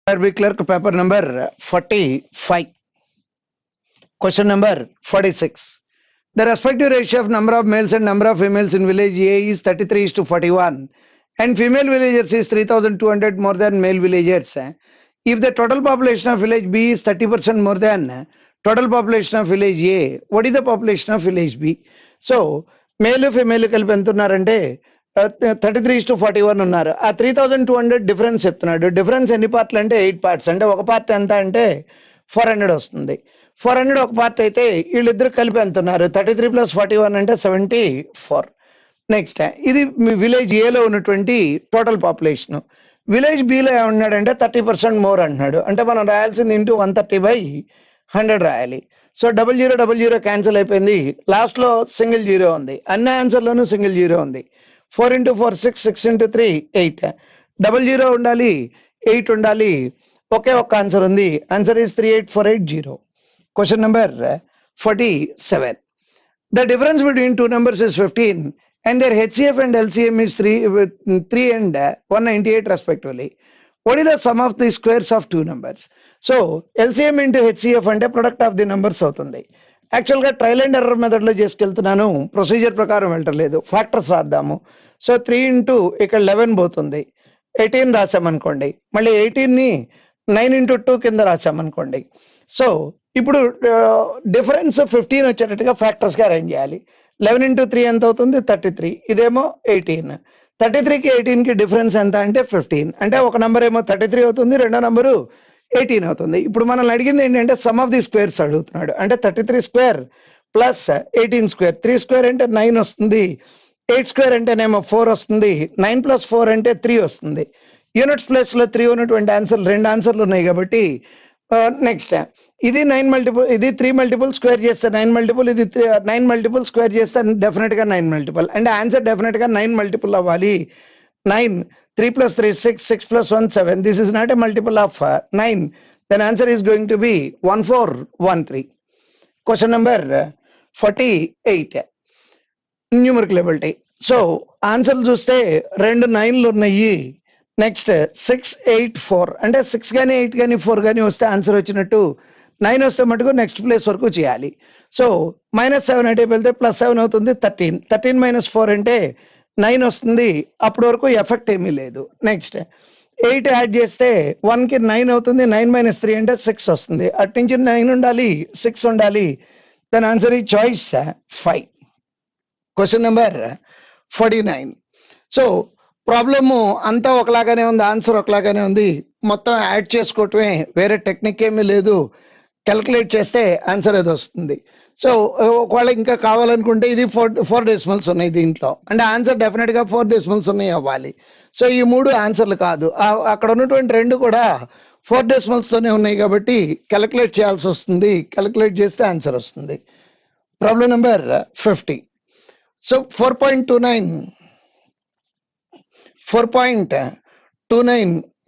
RB clerk paper number 45. Question number 46. The respective ratio of number of males and number of females in village A is 33:41 and female villagers is 3,200 more than male villagers. If the total population of village B is 30% more than total population of village A, what is the population of village B? So male female కలిపి ఎంత ఉన్నారంటే 33:41 ఉన్నారు. ఆ 3,200 difference చెప్తున్నాడు. Difference ఎన్ని పార్ట్లు అంటే 8 parts. అంటే ఒక పార్ట్ ఎంత అంటే 400 వస్తుంది. 400 ఒక పార్ట్ అయితే వీళ్ళిద్దరు కలిపి ఎంత ఉన్నారు? 33 + 41 అంటే 74. నెక్స్ట్ ఇది విలేజ్ ఏలో ఉన్నటువంటి టోటల్ పాపులేషన్. విలేజ్ బిలో ఏమన్నాడంటే 30% మోర్ అంటున్నాడు. అంటే మనం రాయాల్సింది ఇంటూ 130/100 రాయాలి. సో 0000 క్యాన్సిల్ అయిపోయింది. లాస్ట్ లో సింగిల్ జీరో ఉంది. అన్ని ఆన్సర్లోనూ సింగిల్ జీరో ఉంది. 4 × 4 6, 6 × 3 8. 00 ఉండాలి, 8 ఉండాలి. ఒకే ఒక్క ఆన్సర్ ఉంది. Answer is 38480. Question number 47. The difference between two numbers is 15 and their HCF and LCM is 3 and 198 respectively. What is the sum of the squares of two numbers? So LCM into HCF అంటే product of the numbers అవుతుంది. యాక్చువల్గా trial and error మెథడ్లో చేసుకెళ్తున్నాను, procedure ప్రకారం వెళ్ళలేదు. Factors రాద్దాము. So 3 into ఇక్కడ 11 పోతుంది, 18 రాసామనుకోండి. మళ్ళీ 18ని 9 × 2 కింద రాసామనుకోండి. సో ఇప్పుడు డిఫరెన్స్ 15 వచ్చేటట్టుగా ఫ్యాక్టర్స్గా అరేంజ్ చేయాలి. 11 × 3 ఎంత అవుతుంది? 33. ఇదేమో 18. 33కి 18కి డిఫరెన్స్ ఎంత అంటే 15. అంటే ఒక నెంబర్ ఏమో 33 అవుతుంది, రెండో నెంబరు 18 అవుతుంది. ఇప్పుడు మనల్ని అడిగింది ఏంటంటే సమ్ ఆఫ్ ది స్క్వేర్స్ అడుగుతున్నాడు. అంటే 33 స్క్వేర్ ప్లస్ 18 స్క్వేర్. 3 స్క్వేర్ అంటే 9 వస్తుంది, 8 స్క్వేర్ అంటేనేమో 4 వస్తుంది, 9 + 4 అంటే 3 వస్తుంది. యూనిట్స్ ప్లేస్లో 3 ఉన్నటువంటి ఆన్సర్లు 2 ఆన్సర్లు ఉన్నాయి కాబట్టి నెక్స్ట్ ఇది 9 మల్టిపుల్, ఇది 3 మల్టిపుల్ స్క్వేర్ చేస్తే 9 మల్టిపుల్, ఇది 9 మల్టిపుల్ స్క్వేర్ చేస్తే డెఫినెట్గా 9 మల్టిపుల్. అంటే ఆన్సర్ డెఫినెట్గా 9 మల్టిపుల్ అవ్వాలి. 9, 3 + 3 6, 6 + 1 7. This is not a multiple of 9. Then answer is going to be 1413. Question number 48. Numerical ability. So ఆన్సర్లు చూస్తే 2 9లు ఉన్నాయి. నెక్స్ట్ 6 8 4 అంటే 6 కానీ 8 కానీ 4 కానీ వస్తే ఆన్సర్ వచ్చినట్టు. 9 వస్తే మటుకు నెక్స్ట్ ప్లేస్ వరకు చేయాలి. సో -7 అంటే వెళ్తే +7 అవుతుంది, 13. 13 - 4 అంటే 9 వస్తుంది. అప్పటి వరకు ఎఫెక్ట్ ఏమీ లేదు. నెక్స్ట్ 8 యాడ్ చేస్తే 1కి 9 అవుతుంది. 9 - 3 అంటే 6 వస్తుంది. అటు నుంచి 9 ఉండాలి, 6 ఉండాలి. దాని ఆన్సర్ ఈ choice 5. Question number 49. So problem అంతా ఒకలాగానే ఉంది, ఆన్సర్ ఒకలాగానే ఉంది. మొత్తం యాడ్ చేసుకోవటమే, వేరే టెక్నిక్ ఏమీ లేదు. క్యాలిక్యులేట్ చేస్తే ఆన్సర్ అది వస్తుంది. సో ఒకవేళ ఇంకా కావాలనుకుంటే ఇది 4 డెసిమల్స్ ఉన్నాయి దీంట్లో. అంటే ఆన్సర్ డెఫినెట్గా 4 డెసిమల్స్ ఉన్నాయి అవ్వాలి. సో ఈ 3 ఆన్సర్లు కాదు, అక్కడ ఉన్నటువంటి 2 కూడా 4 డెసిమల్స్తోనే ఉన్నాయి కాబట్టి క్యాలిక్యులేట్ చేయాల్సి వస్తుంది. క్యాలిక్యులేట్ చేస్తే ఆన్సర్ వస్తుంది. Problem number 50. So 4.29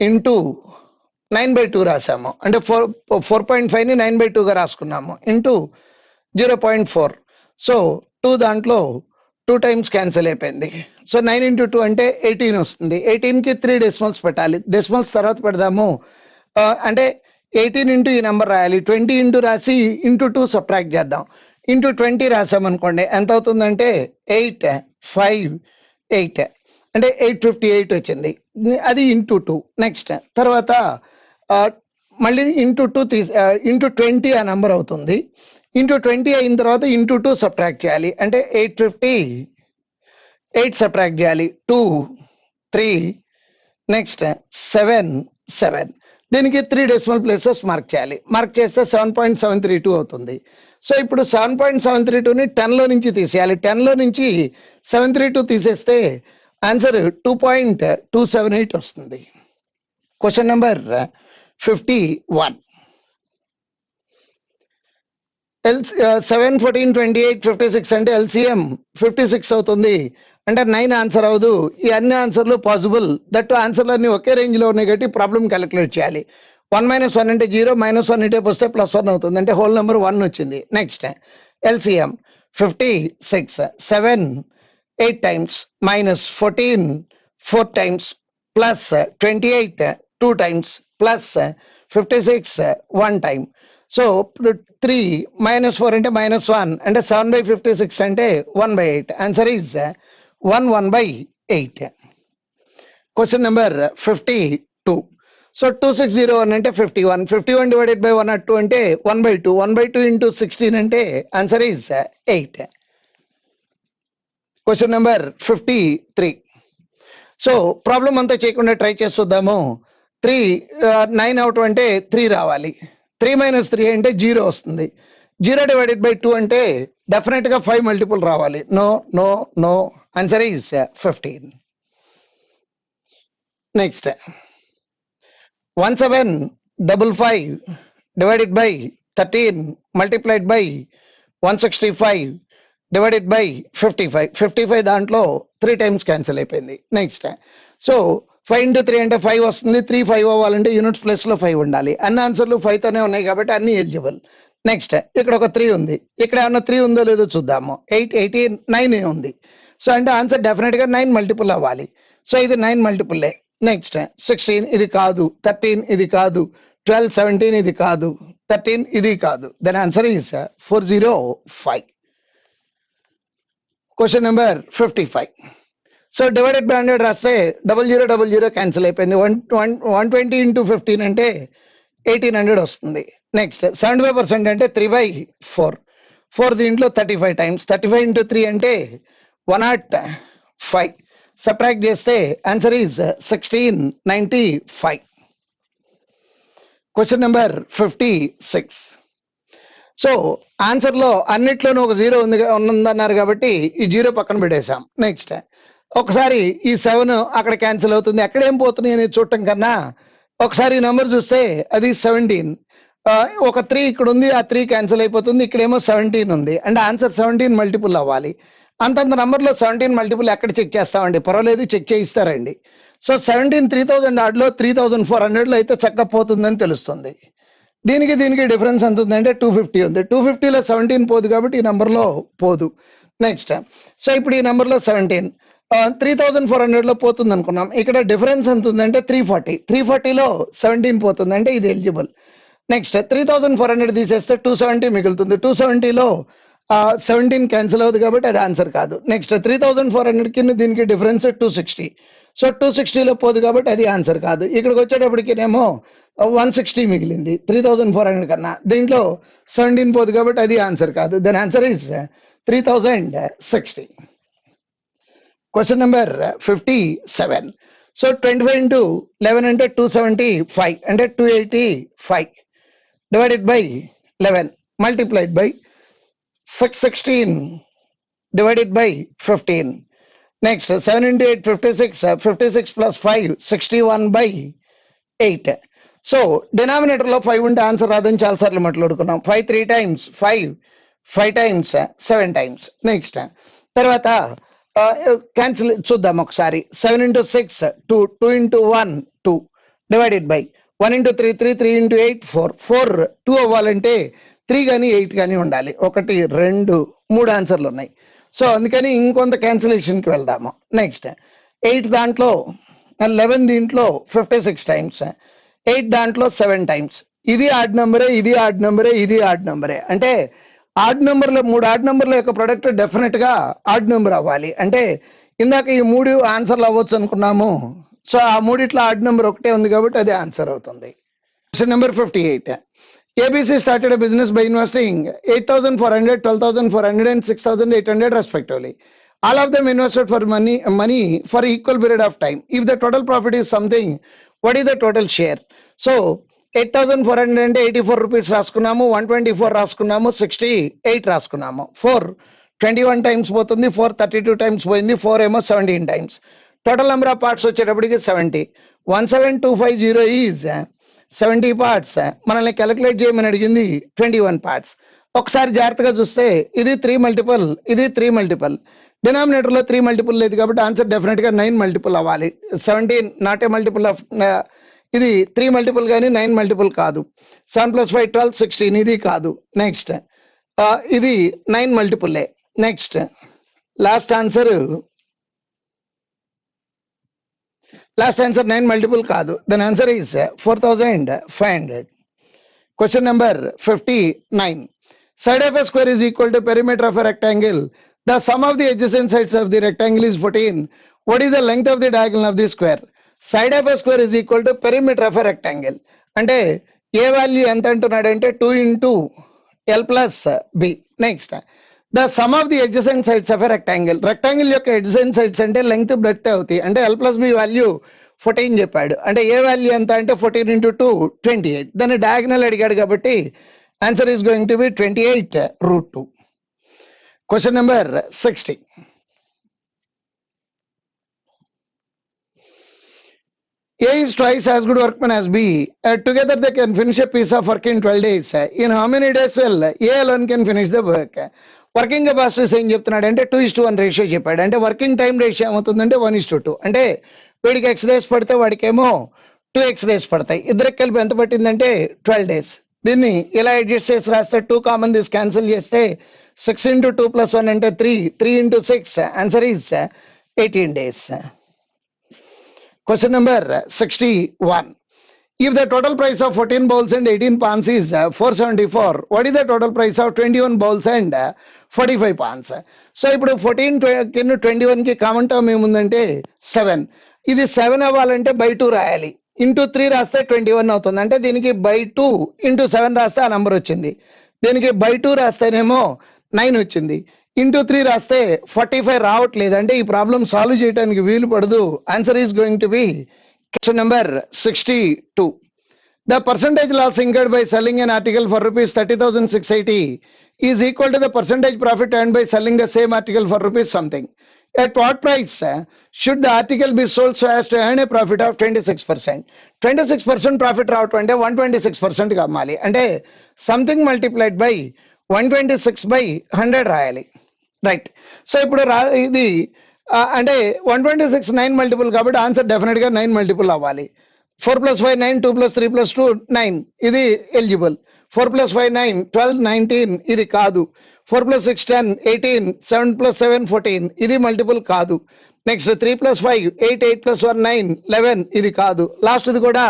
into 9/2 రాసాము. అంటే 4.5ని 9/2గా రాసుకున్నాము. ఇంటూ 0.4. సో 2 దాంట్లో 2 టైమ్స్ క్యాన్సిల్ అయిపోయింది. సో 9 × 2 అంటే 18 వస్తుంది. 18కి 3 డెసిమల్స్ పెట్టాలి. డెసిమల్స్ తర్వాత పెడదాము. అంటే 18 ఇంటూ ఈ నెంబర్ రాయాలి. 20 ఇంటూ రాసి ఇంటూ 2 సబ్ట్రాక్ట్ చేద్దాం. ఇంటూ 20 రాసామనుకోండి ఎంత అవుతుందంటే 8 5 8 అంటే 858 వచ్చింది. అది ఇంటూ 2. నెక్స్ట్ తర్వాత మళ్ళీ ఇంటూ 2 ఇంటూ 20 ఆ నెంబర్ అవుతుంది. ఇంటూ 20 అయిన తర్వాత ఇంటూ 2 సబ్ట్రాక్ట్ చేయాలి. అంటే 858 సబ్ట్రాక్ట్ చేయాలి. 2 3 నెక్స్ట్ 7 7. దీనికి 3 డెసిమల్ ప్లేసెస్ మార్క్ చేయాలి. మార్క్ చేస్తే 7.732 అవుతుంది. సో ఇప్పుడు 7.732ని 10లో నుంచి తీసేయాలి. 10లో నుంచి 732 తీసేస్తే ఆన్సర్ 2.278 వస్తుంది. Question number 51. 7 14 28 56 అంటే ఎల్సిఎం 56 అవుతుంది. అంటే 9 ఆన్సర్ అవ్వదు. ఈ అన్ని ఆన్సర్లు పాసిబుల్. దట్టు ఆన్సర్లు అన్ని ఒకే రేంజ్లో ఉన్నాయి కాబట్టి ప్రాబ్లం క్యాలిక్యులేట్ చేయాలి. 1 - 1 అంటే 0, -1 ఇటే వస్తే +1 అవుతుంది. అంటే హోల్ నెంబర్ 1 వచ్చింది. Next LCM 56 7 8 times -14 4 times plus 28 2 times plus 56 1 time. So 3 minus 4 అంటే -1 అంటే 7/56 అంటే 1/8. Answer is 1/8. Question number 52. So 2601 అంటే 51. 51 divided by 102 అంటే 1/2. 1/2 into 16 అంటే answer is 8. Question number 53. So problem అంతా చేయకుండా ట్రై చేసి చూద్దాము. 9 అవుట్ అంటే 3 రావాలి. 3 - 3 అంటే 0 వస్తుంది. 0 divided by 2 అంటే డెఫినెట్ గా 5 మల్టిపుల్ రావాలి. No no no. Answer is 15. Next 1755 divided by 13 multiplied by 165 divided by 55. 55 దాంట్లో 3 టైమ్స్ క్యాన్సిల్ అయిపోయింది. నెక్స్ట్ సో 5 into 3 అంటే 5 వస్తుంది. 3 5 అవ్వాలంటే యూనిట్స్ ప్లేస్ లో 5 ఉండాలి. అన్ని ఆన్సర్లు 5 తోనే ఉన్నాయి కాబట్టి అన్ని ఎలిజిబుల్. నెక్స్ట్ ఇక్కడ ఒక 3 ఉంది. ఇక్కడ ఏమన్నా 3 ఉందో లేదో చూద్దాము. 8 18 9 ఉంది. సో అంటే ఆన్సర్ డెఫినెట్ గా 9 మల్టిపుల్ అవ్వాలి. సో ఇది 9 మల్టిపుల్లే. నెక్స్ట్ 16 ఇది కాదు. 13 ఇది కాదు. 12 17 ఇది కాదు. 13 ఇది కాదు. Then answer is 405. Question number 55. So divided by 100 రాస్తే 0000 క్యాన్సిల్ అయిపోయింది. 120 into 15 అంటే 1800 వస్తుంది. నెక్స్ట్ 75% అంటే 3/4. 4 దీంట్లో 35 టైమ్స్. 35 into 3 అంటే 105. సబ్ట్రాక్ట్ చేస్తే answer is 1695. Question number 56. So answer లో అన్నిట్లోనూ ఒక 0 ఉందన్నారు కాబట్టి ఈ 0 పక్కన పెట్టేశాం. నెక్స్ట్ ఒకసారి ఈ 7 అక్కడ క్యాన్సిల్ అవుతుంది. ఎక్కడ ఏం పోతున్నాయి అనేది చూడటం కన్నా ఒకసారి ఈ నెంబర్ చూస్తే అది 17. ఒక 3 ఇక్కడ ఉంది. ఆ 3 క్యాన్సిల్ అయిపోతుంది. ఇక్కడేమో 17 ఉంది. అంటే ఆన్సర్ 17 మల్టిపుల్ అవ్వాలి. అంతంత నంబర్లో 17 మల్టిపుల్ ఎక్కడ చెక్ చేస్తామండి? పర్వాలేదు, చెక్ చేయిస్తారండి. సో 17 3000 ఆడ్లో 3400లో అయితే చక్కగా పోతుందని తెలుస్తుంది. దీనికి డిఫరెన్స్ ఎంత ఉందంటే 250 ఉంది. 250లో 17 పోదు కాబట్టి ఈ నెంబర్లో పోదు. నెక్స్ట్ సో ఇప్పుడు ఈ నెంబర్లో 17 3400లో పోతుంది అనుకున్నాం. ఇక్కడ డిఫరెన్స్ ఎంత ఉందంటే 340. 340లో 17 పోతుంది అంటే ఇది ఎలిజిబుల్. నెక్స్ట్ 3400 తీసేస్తే 270 మిగులుతుంది. 270లో 17 క్యాన్సిల్ అవుతుంది కాబట్టి అది ఆన్సర్ కాదు. నెక్స్ట్ 3400 కి దీనికి డిఫరెన్స్ 260. సో 260లో పోదు కాబట్టి అది ఆన్సర్ కాదు. ఇక్కడికి వచ్చేటప్పటికినేమో 160 మిగిలింది 3400 కన్నా. దీంట్లో 17 పోదు కాబట్టి అది ఆన్సర్ కాదు. Then answer is 3060. Question number 57. So 25 into 11 అంటే 275 అంటే 285 divided by 11 multiplied by 616 divided by 15. Next 7 into 8 56. 56 plus 5 61/8. So denominator లో 5 ఉంటే ఆన్సర్ రాదని చాలా సార్లు మాట్లాడుకున్నాం. 5 3 times 5 times 7 times. నెక్స్ట్ తర్వాత క్యాన్సిల్ చూద్దాం ఒకసారి. 7 into 6 2 2 into 1 2 divided by 1 into 3 3 3 into 8 4 4 2 అవ్వాలంటే 3 కానీ 8 కానీ ఉండాలి. 1 2 3 ఆన్సర్లు ఉన్నాయి. సో అందుకని ఇంకొంత క్యాన్సిలేషన్కి వెళ్దాము. నెక్స్ట్ 8 దాంట్లో 11 దీంట్లో 56 టైమ్స్. 8 దాంట్లో 7 టైమ్స్. ఇది ఆడ్ నెంబరే, ఇది ఆడ్ నెంబరే, ఇది ఆడ్ నెంబరే. అంటే ఆడ్ నెంబర్లో 3 ఆడ్ నెంబర్ల యొక్క ప్రొడక్ట్ డెఫినెట్ గా ఆడ్ నెంబర్ అవ్వాలి. అంటే ఇందాక ఈ 3 ఆన్సర్లు అవ్వచ్చు అనుకున్నాము. సో ఆ 3 ఆడ్ నెంబర్ ఒకటే ఉంది కాబట్టి అది ఆన్సర్ అవుతుంది. Question number 58. ABC started a business by investing 8,400, 12,400 and 6,800 respectively. All of them invested for money for equal period of time. If the total profit is something, what is the total share? So 8,400 అంటే 84 rupees రాసుకున్నాము. 124 రాసుకున్నాము. 68 రాసుకున్నాము. 4 21 times పోతుంది. 4 32 times పోయింది. 4 ఏమో 17 times. Total number of parts వచ్చేటప్పటికి 70. 17250 is 70 parts. మనల్ని calculate చేయమని అడిగింది 21 parts. ఒకసారి జాగ్రత్తగా చూస్తే ఇది 3 మల్టిపుల్, ఇది 3 మల్టిపుల్. డినామినేటర్ లో 3 మల్టిపుల్ లేదు కాబట్టి ఆన్సర్ డెఫినెట్ గా 9 మల్టిపుల్ అవ్వాలి. 17 నాట్ ఏ మల్టిపుల్ ఆఫ్, ఇది 3 మల్టిపుల్ కానీ 9 మల్టిపుల్ కాదు. 7 + 5 12 16 ఇది కాదు. నెక్స్ట్ ఇది 9 మల్టిపుల్లే. Next last answer Last answer 9 multiple కాదు. Then answer is 4500. Question number 59. Side of a square is equal to perimeter of a rectangle. The sum of the adjacent sides of the rectangle is 14. What is the length of the diagonal of the square? Side of a square is equal to perimeter of a rectangle. అంటే ఏ value ఎంత అంటున్నాడంటే 2 into L plus B. Next, the sum of the adjacent sides of a rectangle. Rectangle యొక్క adjacent sides అంటే length breadth అవుతాయి. అంటే L plus B value 14 చెప్పాడు. అంటే ఏ value ఎంత అంటే 14 into 2 28. దాన్ని డయాగనల్ అడిగాడు కాబట్టి answer is going to B 28 root 2. Question number 60. A is twice as good workman as B. Together they can finish a piece of work in 12 days. In how many days will A alone can finish the work? Working capacities ఏం చెప్తున్నాడు అంటే 2:1 ratio చెప్పాడు. అంటే working time ratio ఏమవుతుందంటే 1:2. అంటే వీడికి X days పడితే వాడికేమో 2x days పడతాయి. ఇద్దరికి కలిపి ఎంత పట్టిందంటే 12 days. దీన్ని ఇలా అడ్జస్ట్ చేసి రాస్తే 2 కామన్ తీసి క్యాన్సిల్ చేస్తే 6 into 2 plus 1 అంటే 3. 3 into 6 answer is 18 days. Question number 61. If the total price of 14 bowls and 18 pans is 474, what is the total price of 21 bowls and 45 pans? So ఇప్పుడు 14 21 కి common term ఏముందంటే 7. ఇది 7 అవ్వాలంటే by 2 రాయాలి. Into 3 రాస్తే 21 అవుతుంది. అంటే దీనికి బై 2 ఇంటూ 7 రాస్తే ఆ నంబర్ వచ్చింది. దీనికి బై 2 రాస్తేనేమో 9 వచ్చింది. ఇంటూ 3 రాస్తే 45 రావట్లేదు. అంటే ఈ ప్రాబ్లం సాల్వ్ చేయడానికి వీలు పడదు. Answer is going to B question number 62. The percentage loss incurred by selling an article for rupees 30,680 is equal to the percentage profit earned by selling the same article for rupees something. At what price should the article be sold so as to earn a profit of 26%? 26% profit రావటం అంటే 126% కమ్మాలి. అంటే something multiplied by 126 by 100 రాయాలి. Right. So ఇప్పుడు ఇది అంటే 126 9 multiple కాబట్టి answer definite గా 9 multiple అవ్వాలి. 4 plus 5 9, 2 plus 3 plus 2 9, ఇది ఎలిజిబుల్. 4 plus 5 9, 12 19, ఇది కాదు. 4 plus 6 10, 18, 7 plus 7 14, ఇది మల్టిపుల్ కాదు. నెక్స్ట్ 3 plus 5 8, 8 plus 1 9, 11, ఇది కాదు. లాస్ట్ ఇది కూడా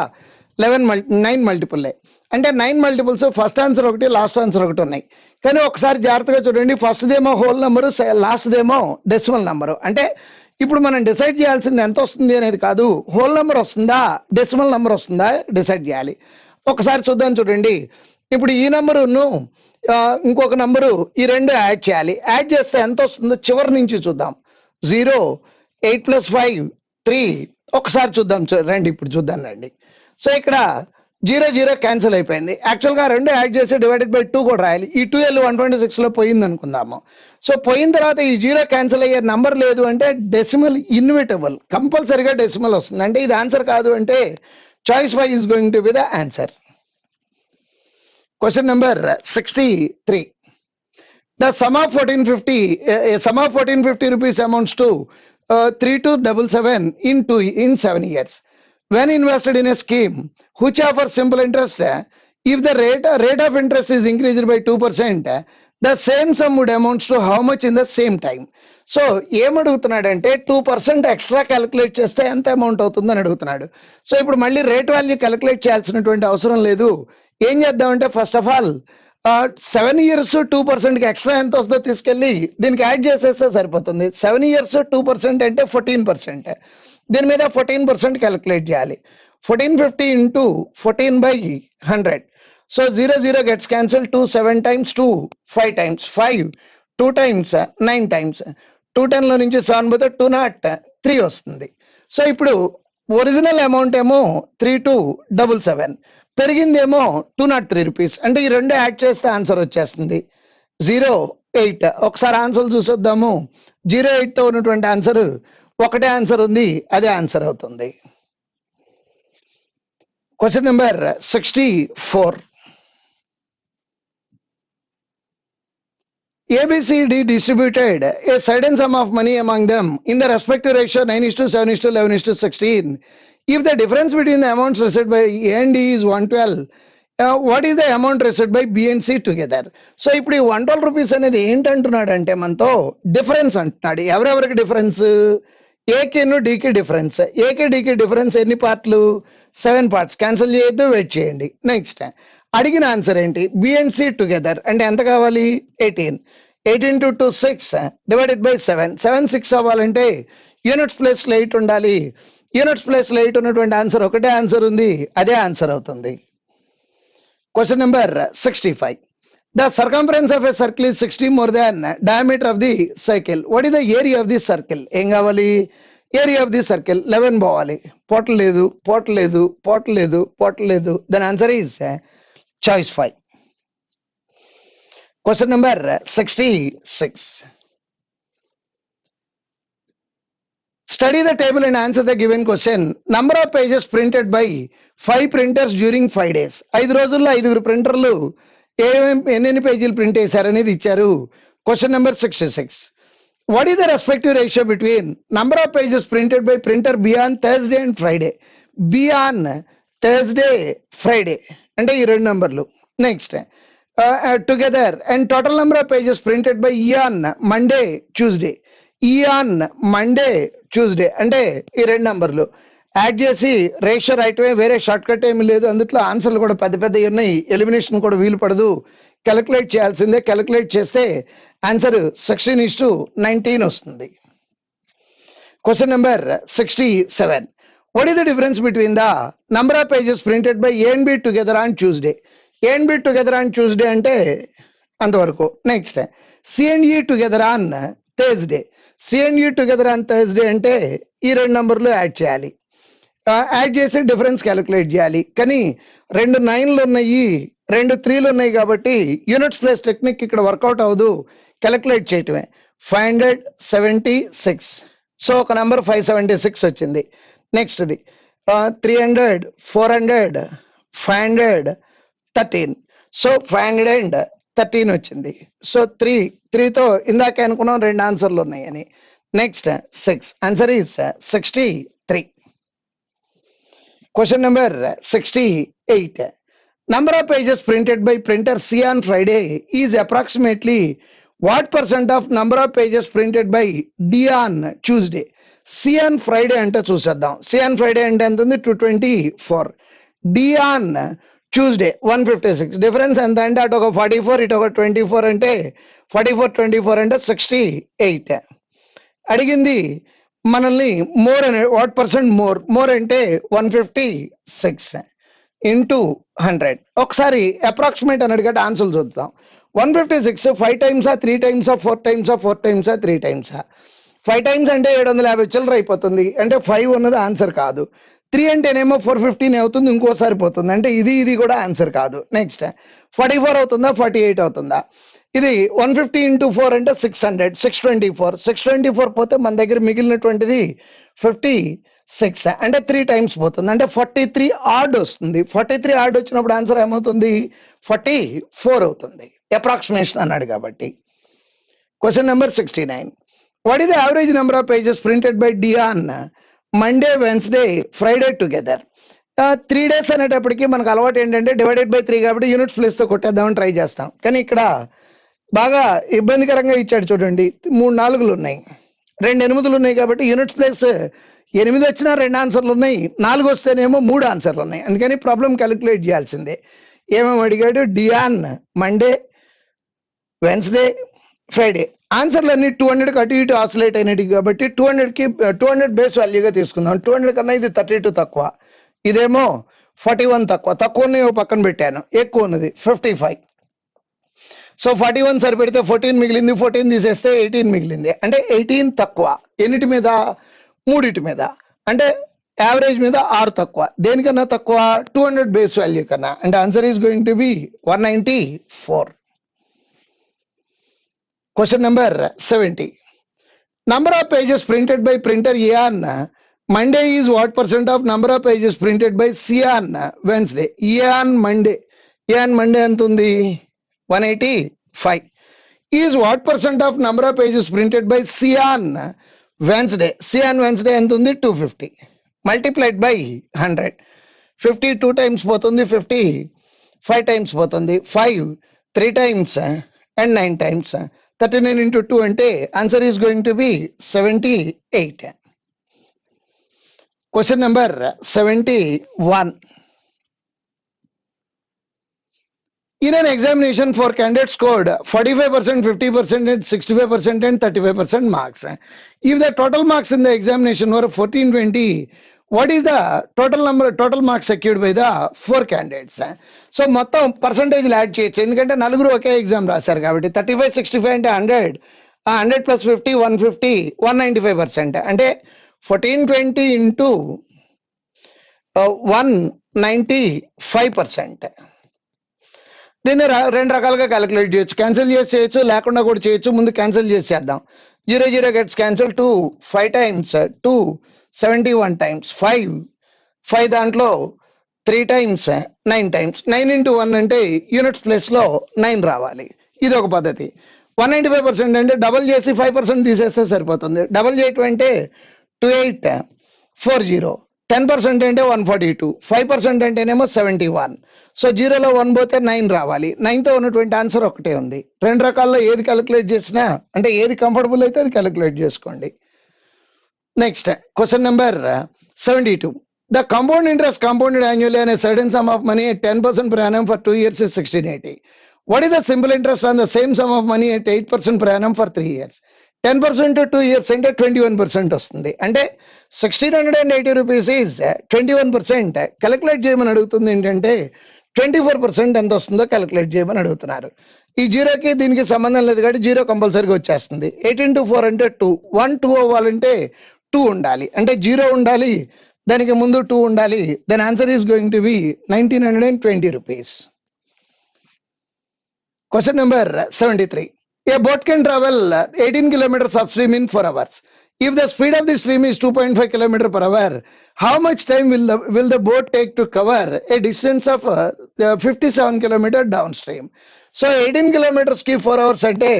9 మల్టిపుల్లే. అంటే 9 మల్టిపుల్స్ ఫస్ట్ ఆన్సర్ ఒకటి లాస్ట్ ఆన్సర్ ఒకటి ఉన్నాయి. కానీ ఒకసారి జాగ్రత్తగా చూడండి, ఫస్ట్ దేమో హోల్ నెంబరు, లాస్ట్ దేమో డెసిమల్ నెంబరు. అంటే ఇప్పుడు మనం డిసైడ్ చేయాల్సింది ఎంత వస్తుంది అనేది కాదు, హోల్ నెంబర్ వస్తుందా డెసిమల్ నెంబర్ వస్తుందా డిసైడ్ చేయాలి. ఒకసారి చూద్దాం. చూడండి, ఇప్పుడు ఈ నెంబరును ఇంకొక నెంబరు ఈ రెండు యాడ్ చేయాలి. యాడ్ చేస్తే ఎంత వస్తుందో చివరి నుంచి చూద్దాం. 0 8 plus 5 3. ఒకసారి చూద్దాం. రండి ఇప్పుడు చూద్దాం రండి. సో ఇక్కడ 0 0 క్యాన్సిల్ అయిపోయింది. యాక్చువల్గా రెండు యాడ్ చేసి డివైడెడ్ బై 2 కూడా రాయాలి. ఈ 2L 126లో పోయింది అనుకుందాము. సో పోయిన తర్వాత ఈ 0 క్యాన్సిల్ అయ్యే నంబర్ లేదు అంటే డెసిమల్ ఇన్విటబుల్, కంపల్సరీగా డెసిమల్ వస్తుంది. అంటే ఇది ఆన్సర్ కాదు అంటే choice Y is going to be the answer. Question number 63. The sum of 1450 rupees amounts to 3277 in 7 years. When invested in a scheme which offers simple interest, if the rate of interest is increased by 2%, the same sum would amount to how much in the same time? So ఏమడుగుతున్నాడంటే 2% extra calculate చేస్తే ఎంత amount అవుతుందని అడుగుతున్నాడు. So ఇప్పుడు మళ్ళీ rate value calculate చేయాల్సినటువంటి అవసరం లేదు. ఏం చేద్దామంటే ఫస్ట్ ఆఫ్ ఆల్ 7 years 2%కి ఎక్స్ట్రా ఎంత వస్తుందో తీసుకెళ్ళి దీనికి యాడ్ చేసేస్తే సరిపోతుంది. 7 years 2% అంటే 14%. దీని మీద 14% క్యాలిక్యులేట్ చేయాలి. 1450 into 14 by 100. So 0 0 gets cancel. 2 7 times 2 5 times 5 2 times 9 times 210 లో నుంచి 7 పోతే 203 వస్తుంది. సో ఇప్పుడు ఒరిజినల్ అమౌంట్ ఏమో 3277, పెరిగిందేమో 203 రూపీస్. అంటే ఈ రెండు యాడ్ చేస్తే ఆన్సర్ వచ్చేస్తుంది 08. ఒకసారి ఆన్సర్ చూసొద్దాము. 08తో ఉన్నటువంటి ఆన్సర్ ఒకటే ఆన్సర్ ఉంది, అదే ఆన్సర్ అవుతుంది. Question number 64. ABCD distributed a certain sum of money among them in the respective ratio 9:7:11:16. If the difference between the amounts received by A and D is 112, what is the amount received by B and C together? So ఇప్పుడు ఈ 112 rupees అనేది ఏంటంటున్నాడు అంటే మనతో difference అంటున్నాడు. ఎవరెవరికి difference? ఏకి డీకి difference, ఏకి డీకి difference ఎన్ని పార్ట్లు? 7 పార్ట్స్. క్యాన్సిల్ చేయొద్దు, వెయిట్ చేయండి. నెక్స్ట్ అడిగిన ఆన్సర్ ఏంటి? బి అండ్ సి టుగెదర్ అంటే ఎంత కావాలి? 18. 18 to 2 6 డివైడెడ్ బై 7. 7 6 అవ్వాలంటే యూనిట్స్ ప్లేస్ లో 8 ఉండాలి. యూనిట్స్ ప్లేస్ లో 8 ఉన్నటువంటి ఆన్సర్ ఒకటే ఆన్సర్ ఉంది, అదే ఆన్సర్ అవుతుంది. Question number 65. The circumference of a circle is 60 more than diameter of the circle. What is the area of the circle? ఏం కావాలి? ఏరియా ఆఫ్ ది సర్కిల్ 11 పోవాలి. పోర్ట్ లేదు, పోర్ట్ లేదు, పోర్ట్ లేదు, పోర్ట్ లేదు. Then answer is choice 5. Question number 66. Study the table and answer the given question. Number of pages printed by 5 printers during 5 days. 5 రోజుల్లో 5 ప్రింటర్లు ఎన్ని పేజీలు ప్రింట్ చేశారనేది ఇచ్చారు. Question number 66. What is the respective ratio between number of pages printed by printer B on Thursday and Friday? B on Thursday, Friday అంటే ఈ 2 నంబర్లు. Next together and total number of pages printed by E on Monday Tuesday. E on Monday Tuesday అంటే ఈ 2 నంబర్లు add చేసి ratio రాయటమే, వేరే short cut ఏమి లేదు. అందుట్లో ఆన్సర్లు కూడా పెద్ద పెద్ద ఉన్నాయి, ఎలిమినేషన్ కూడా వీలు పడదు, క్యాలిక్యులేట్ చేయాల్సిందే. క్యాలిక్యులేట్ చేస్తే ఆన్సర్ 16:19 వస్తుంది. Question number 67. What is the difference between the number of pages printed by A and B together on Tuesday? A and B together on Tuesday అంటే అంతవరకు. Next C and E together on Thursday. C and E together on Thursday అంటే ఈ 2 నంబర్లు add చేయాలి. Add చేసి difference calculate చేయాలి. కానీ 2 9లు ఉన్నాయి, 2 3లు ఉన్నాయి కాబట్టి యూనిట్స్ ప్లేస్ టెక్నిక్ ఇక్కడ వర్కౌట్ అవ్వదు, క్యాలిక్యులేట్ చేయటమే. 576. సో ఒక నెంబర్ 576 వచ్చింది. నెక్స్ట్ ఇది 300, 400, 513. సో 513 వచ్చింది. సో 3తో ఇందాకే అనుకున్నాం 2 ఆన్సర్లు ఉన్నాయని. Next 6. Answer is 63. Question number 68. Number of pages printed by printer C on Friday is approximately what percent of number of pages printed by D on Tuesday? C on Friday అంటే చూసేద్దాం. C on Friday అంటే ఎంత ఉంది? 224. D on Tuesday 156. Difference ఎంత అంటే అటు ఒక 44 ఇటు ఒక 24 అంటే 44 అంటే 68. అడిగింది మనల్ని మోర్ అనే వాట్ పర్సెంట్ మోర్ అంటే 156 ఇంటూ 100. ఒకసారి అప్రాక్సిమేట్ అని అడిగట్టు ఆన్సర్ చూద్దాం. 156 5 టైమ్సా 3 టైమ్సా 4 టైమ్సా 4 టైమ్సా 3 టైమ్సా? 5 టైమ్స్ అంటే 750 చిల్లర అయిపోతుంది, అంటే 5 ఉన్నది ఆన్సర్ కాదు. 3 అంటేనేమో 415 అవుతుంది, ఇంకోసారి పోతుంది, అంటే ఇది కూడా ఆన్సర్ కాదు. నెక్స్ట్ 44 అవుతుందా 48 అవుతుందా? ఇది 150 ఇంటూ 4 అంటే 600, 624 పోతే మన దగ్గర మిగిలినటువంటిది 56 అంటే 3 టైమ్స్ పోతుంది, అంటే 43 ఆడ్ వస్తుంది. 43 ఆడ్ వచ్చినప్పుడు ఆన్సర్ ఏమవుతుంది? 44 అవుతుంది. అప్రాక్సిమేషన్ అన్నాడు కాబట్టి. Question number 69. What is the average number of pages printed by D on Monday, Wednesday, Friday together? 3 days అనేటప్పటికి మనకు అలవాటు ఏంటంటే డివైడెడ్ బై 3 కాబట్టి యూనిట్స్ ప్లేస్తో కొట్టేద్దామని ట్రై చేస్తాం. కానీ ఇక్కడ బాగా ఇబ్బందికరంగా ఇచ్చాడు చూడండి. 3 4లు ఉన్నాయి, 2 8లు ఉన్నాయి కాబట్టి యూనిట్స్ ప్లేస్ 8 వచ్చినా 2 ఆన్సర్లు ఉన్నాయి, 4 వస్తేనేమో 3 ఆన్సర్లు ఉన్నాయి. అందుకని ప్రాబ్లం క్యాలిక్యులేట్ చేయాల్సిందే. ఏమేమి అడిగాడు? Diyan Monday, Wednesday, Friday. ఆన్సర్లు అన్ని 200కి అటు ఇటు ఆసిలేట్ అయినట్టు కాబట్టి 200 బేస్ వాల్యూగా తీసుకుందాం. 200 కన్నా ఇది 32 తక్కువ, ఇదేమో 41 తక్కువ ఉన్నాయి పక్కన పెట్టాను. ఎక్కువ ఉన్నది 55. సో 41 సరిపెడితే 14 మిగిలింది, 14 తీసేస్తే 18 మిగిలింది, అంటే 18 తక్కువ. ఎన్నిటి మీద? 3 మీద, అంటే యావరేజ్ మీద 6 తక్కువ. దేనికన్నా తక్కువ? 200 బేస్ వాల్యూ కన్నా, అంటే answer is going to be 194. Question number 70. Number of pages printed by printer A on Monday is what percent of number of pages printed by C on Wednesday? A on Monday ఎంత ఉంది? 185. Is what percent of number of pages printed by C on Wednesday? C on Wednesday ఎంత ఉంది? 250 multiplied by 100. 50 2 times పోతుంది, 50 5 times పోతుంది, 5 3 times and 9 times. 39 into 2 అంటే answer is going to B 78. Question number 71. In an examination, for candidates scored 45%, 50%, and 65% and 35% marks. If the total marks in the examination were 1420, what is the total marks secured by the 4 candidates? So మొత్తం పర్సంటేజ్లు add చేయొచ్చు, ఎందుకంటే నలుగురు ఒకే exam రాశారు కాబట్టి 35, 65 అంటే 100, 100 plus 50, 150, 195%. అంటే 1420 into 195%. దీన్ని రెండు రకాలుగా క్యాలిక్యులేట్ చేయొచ్చు, క్యాన్సిల్ చేసి చేయొచ్చు, లేకుండా కూడా చేయొచ్చు. ముందు క్యాన్సిల్ చేసేద్దాం. 0 0 గెట్స్ క్యాన్సిల్. 2 5 టైమ్స్, 2 71 టైమ్స్, 5 దాంట్లో 3 టైమ్స్, 9 టైమ్స్. 9 into 1 అంటే యూనిట్స్ ప్లేస్లో 9 రావాలి. ఇది ఒక పద్ధతి. 195% అంటే డబల్ చేసి 5% తీసేస్తే సరిపోతుంది. డబల్ చేయటం అంటే 2840. 10% అంటే 142, 5% అంటేనేమో 71. సో 0లో 1 పోతే 9 రావాలి. 9తో ఉన్నటువంటి ఆన్సర్ ఒకటే ఉంది. రెండు రకాల్లో ఏది క్యాలిక్యులేట్ చేసినా, అంటే ఏది కంఫర్టబుల్ అయితే అది క్యాలిక్యులేట్ చేసుకోండి. Next question number 72. The compound interest compounded annually on a certain sum of money at 10% per annum for 2 years is 1680. What is the simple interest on the same sum of money at 8% per annum for 3 years? 10% to 2 years అంటే 21% వస్తుంది. అంటే 1680 rupees is 21%. Calculate చేయమని అడుగుతుంది. ఏంటంటే 24% ఎంత వస్తుందో calculate చేయమని అడుగుతున్నారు. ఈ జీరోకి దీనికి సంబంధం లేదు కాబట్టి 0 కంపల్సరీగా వచ్చేస్తుంది. 8 into 4 అంటే 2. 1 2 అవ్వాలంటే 2 ఉండాలి, అంటే 0 ఉండాలి, దానికి ముందు 2 ఉండాలి. Then answer is going to be 1920 rupees. క్వశ్చన్ నెంబర్ 73. A boat can travel 18 kilometers upstream in 4 hours. If the speed of the stream is 2.5 km per hour, how much time will the boat take to cover a distance of 57 km downstream? So 18 kilometers కి 4 hours అంటే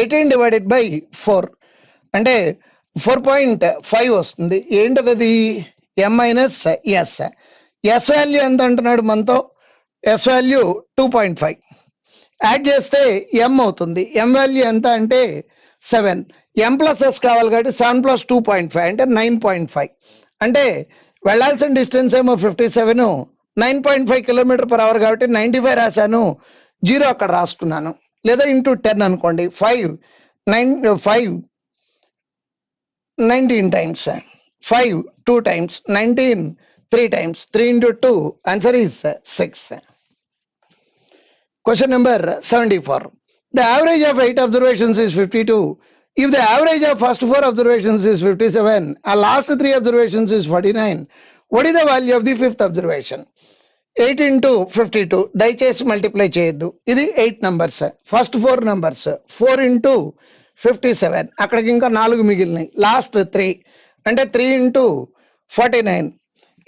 18 divided by 4 అంటే 4.5 వస్తుంది. ఏంటది అది? m minus s. s value ఎంత అంటున్నాడు మనతో? s value 2.5. Add చేస్తే m అవుతుంది. m వాల్యూ ఎంత అంటే 7. m ప్లస్ s కావాలి కాబట్టి 7 ప్లస్ 2.5 అంటే 9.5. అంటే వెళ్ళాల్సిన డిస్టెన్స్ ఏమో 57, 9.5 కిలోమీటర్ పర్ అవర్ కాబట్టి 95 రాశాను, 0 అక్కడ రాసుకున్నాను. లేదా ఇంటూ 10 అనుకోండి. 19 times, 5 2 times, 19 3 times, 3 into 2 answer is 6. Question number 74. The average of 8 observations is 52. If the average of first 4 observations is 57 and last 3 observations is 49, what is the value of the 5th observation? 8 into 52. దయచేసి multiply చేయొద్దు. ఇది 8 numbers. First 4 numbers 4 into 57. అక్కడికి ఇంకా 4 మిగిలినాయి. Last 3 అంటే 3 into 49.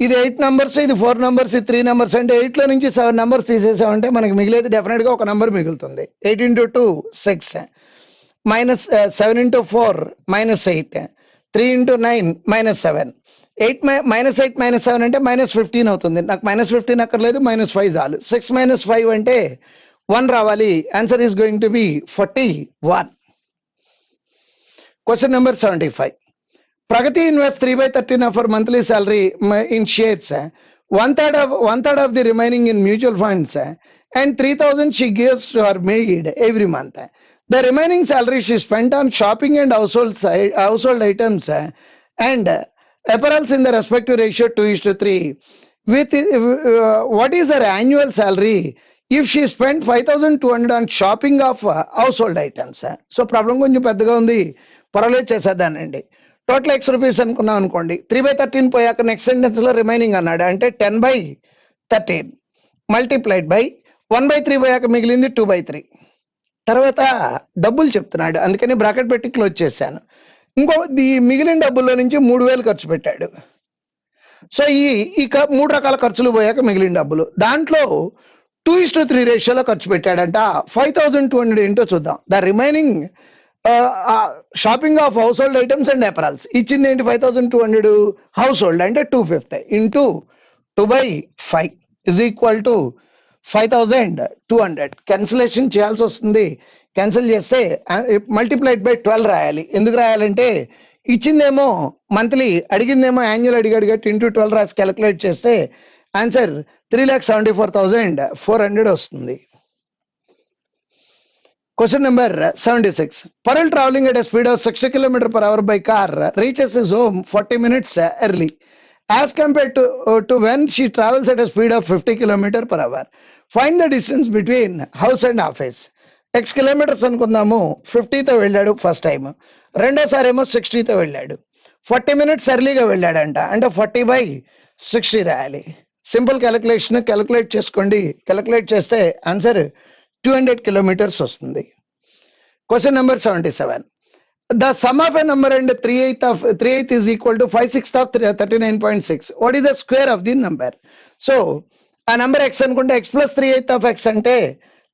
ఇది 8 numbers, ఇది 4 numbers, ఇది 3 numbers. అంటే 8లో నుంచి 7 numbers తీసేసామంటే మనకి మిగిలేదు డెఫినెట్గా ఒక నెంబర్ మిగులుతుంది. 8 into 2 6, minus 7 into 4 minus 8, 3 into 9 minus 7. 8 minus 8 minus 7 అంటే minus 15 అవుతుంది. నాకు minus 15 అక్కర్లేదు, minus 5 చాలు. 6 minus 5 అంటే 1 రావాలి. Answer is going to B 41. Question number 75. Pragati invests 3/13 of her monthly salary in shares. One third of the remaining in mutual funds, and 3,000 she gives to her maid every month. The remaining salary she spent on shopping and household items and apparels in the respective ratio 2:3. With what is her annual salary if she spent 5,200 on shopping of household items? So problem కొంచెం పెద్దగా ఉంది, పర్వాలేదు చేసేద్దానండి. Total x rupees అనుకున్నాం అనుకోండి. 3/13 పోయాక next sentence లో remaining అన్నాడు అంటే 10/13 మల్టిప్లైడ్ బై 1/3 పోయాక మిగిలింది 2/3. తర్వాత డబ్బులు చెప్తున్నాడు, అందుకని బ్రాకెట్ పెట్టి క్లోజ్ చేశాను. ఇంకో ఈ మిగిలిన డబ్బుల్లో నుంచి 3,000 ఖర్చు పెట్టాడు. సో ఈ 3 రకాల ఖర్చులు పోయాక మిగిలిన డబ్బులు, దాంట్లో 2:3 రేషియోలో ఖర్చు పెట్టాడంట. 5,200 ఏంటో చూద్దాం. The remaining shopping off house hold items and apparels ఇచ్చింది ఏంటి? 5,200 హౌస్ హోల్డ్ అంటే 250 into 2/5 is equal to 5,200. Cancellation చేయాల్సి వస్తుంది. క్యాన్సిల్ చేస్తే మల్టిప్లైడ్ బై 12 రాయాలి. ఎందుకు రాయాలంటే ఇచ్చిందేమో మంత్లీ, అడిగిందేమో యాన్యువల్ అడిగాడు కాబట్టి ఇంటూ 12 రాసి క్యాలిక్యులేట్ చేస్తే ఆన్సర్ 3,74,400 వస్తుంది. Question number 76. Parul traveling at a speed of 60 km per hour by car reaches his home 40 minutes early as compared to when she travels at a speed of 50 km per hour. Find the distance between house and office. X kilometers అనుకుందాము, 50తో వెళ్ళాడు first time, రెండోసారి ఏమో 60తో వెళ్ళాడు, 40 minutes ఎర్లీగా వెళ్ళాడంట, అంటే 40/60 రాయాలి. Simple calculation calculate చేసుకోండి, calculate చేస్తే ఆన్సర్ 200 kilometers వస్తుంది. Question number 77. The sum of a number and 3/8 is equal to 5/6 of 39.6. What is the square of the number? So, a number x అనుకుంటే x plus 3/8 of x అంటే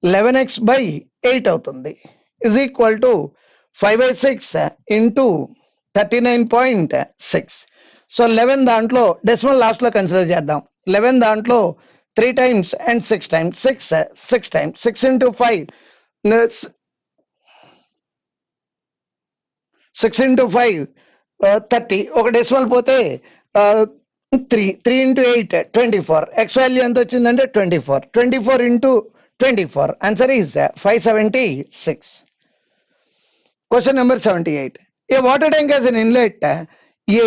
11x/8 అవుతుంది, is equal to 5/6 into 39.6. So 11 దాంట్లో decimal last లో consider చేద్దాం. 11 దాంట్లో 3 times and 6 times, 6 times, 6 into 5, 6 into 5 30, ఒక decimal పోతే 3 into 8 24. X value ఎంత వచ్చిందంటే 24. 24 into 24, answer is 576. Question number 78. A water tank has an inlet A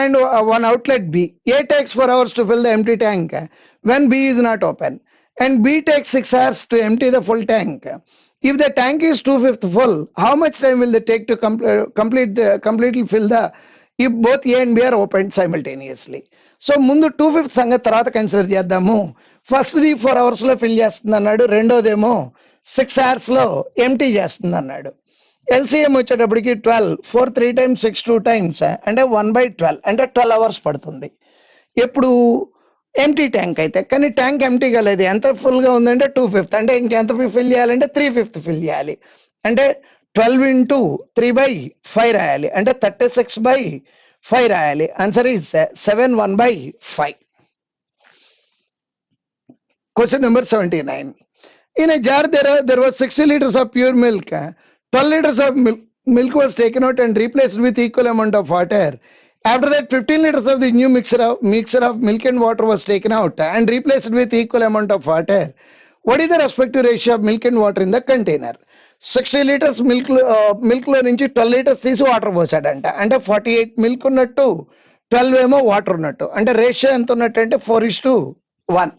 and one outlet B. A takes 4 hours to fill the empty tank when B is not open, and B takes 6 hours to empty the full tank. If the tank is 2/5 full, how much time will they take to completely fill the if both A and B are opened simultaneously? So ముందు 2/5 సంగతి తర్వాత consider చేద్దాము. ఫస్ట్ది 4 hours లో fill చేస్తుంది అన్నాడు, రెండోదేమో 6 hours లో empty చేస్తుంది అన్నాడు. ఎల్సిఎం వచ్చేటప్పటికి 12, 4 3 times 6 2 times అంటే 1/12, అంటే 12 hours పడుతుంది. ఎప్పుడు ఎంటీ ట్యాంక్ అయితే, కానీ ట్యాంక్ ఎంటీగా లేదు, ఎంత ఫుల్గా ఉందంటే 2/5, అంటే ఇంకెంత ఫిల్ చేయాలంటే 3/5 ఫిల్ చేయాలి, అంటే 12 into 3/5 రాయాలి, అంటే 36/5 రాయాలి. Answer is 7/1/5. Question number 79. In a jar there was 60 liters of pure milk. 12 liters of milk was taken out and replaced with equal amount of water. After that, 15 liters of the new mixture of milk and water was taken out and replaced with equal amount of water. What is the respective ratio of milk and water in the container? 60 liters milk లో నుంచి 12 liters తీసి water పోసాడంట, అంటే 48 milk ఉన్నట్టు 12 ఏమో water ఉన్నట్టు, అంటే ratio ఎంత ఉన్నట్టు అంటే 4:1.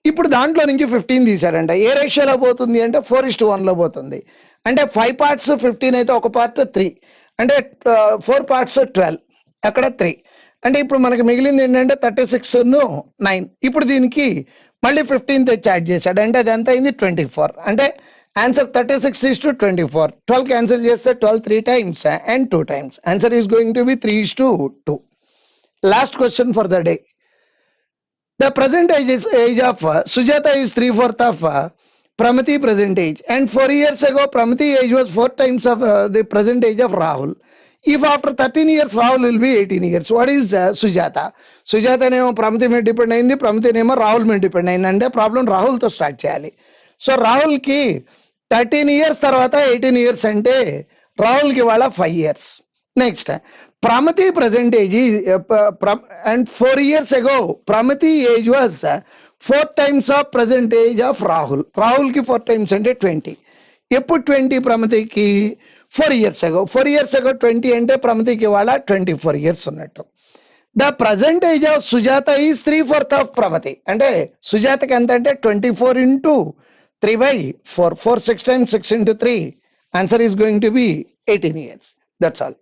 ఇప్పుడు దాంట్లో నుంచి 15 తీసాడంట, ఏ రేషియోలో పోతుంది అంటే 4:1 లో పోతుంది, అంటే 5 parts 15 అయితే ఒక పార్ట్ 3, అంటే 4 parts 12, అక్కడ 3, అంటే ఇప్పుడు మనకి మిగిలింది ఏంటంటే 36/9. ఇప్పుడు దీనికి మళ్ళీ 15 తెచ్చి యాడ్ చేశాడు, అంటే అది ఎంత అయింది 24, అంటే ఆన్సర్ 36:24. 12 క్యాన్సిల్ చేస్తే 12 3 times and 2 times. Answer is going to B 3:2. Last question for the day. The present age of Sujata is 3/4 of Pramati present age, and 4 years ago Pramati age was 4 times of the present age of Rahul. If after 13 years Rahul will be 18 years, what is Sujata? Sujata నేమో Pramati మీద depend అయింది, Pramati నేమో Rahul మీద depend అయింది, అంటే problem రాహుల్తో start చేయాలి. So రాహుల్కి 13 years తర్వాత 18 years అంటే రాహుల్కి వాళ్ళ 5 years. Next Pramati present age and 4 years ago Pramati age was 4 times of present age of Rahul. రాహుల్కి 4 times అంటే 20. ఎప్పుడు 20 Pramatiకి 4 years ago. 4 years ago 20 అంటే Pramatiకి వాళ్ళ 24 years ఉన్నట్టు. The present age of Sujata is 3/4 of Pramati, అంటే సుజాతకి ఎంత అంటే 24 into 3/4. 4 6 times 6 into 3. Answer is going to be 18 years. That's all.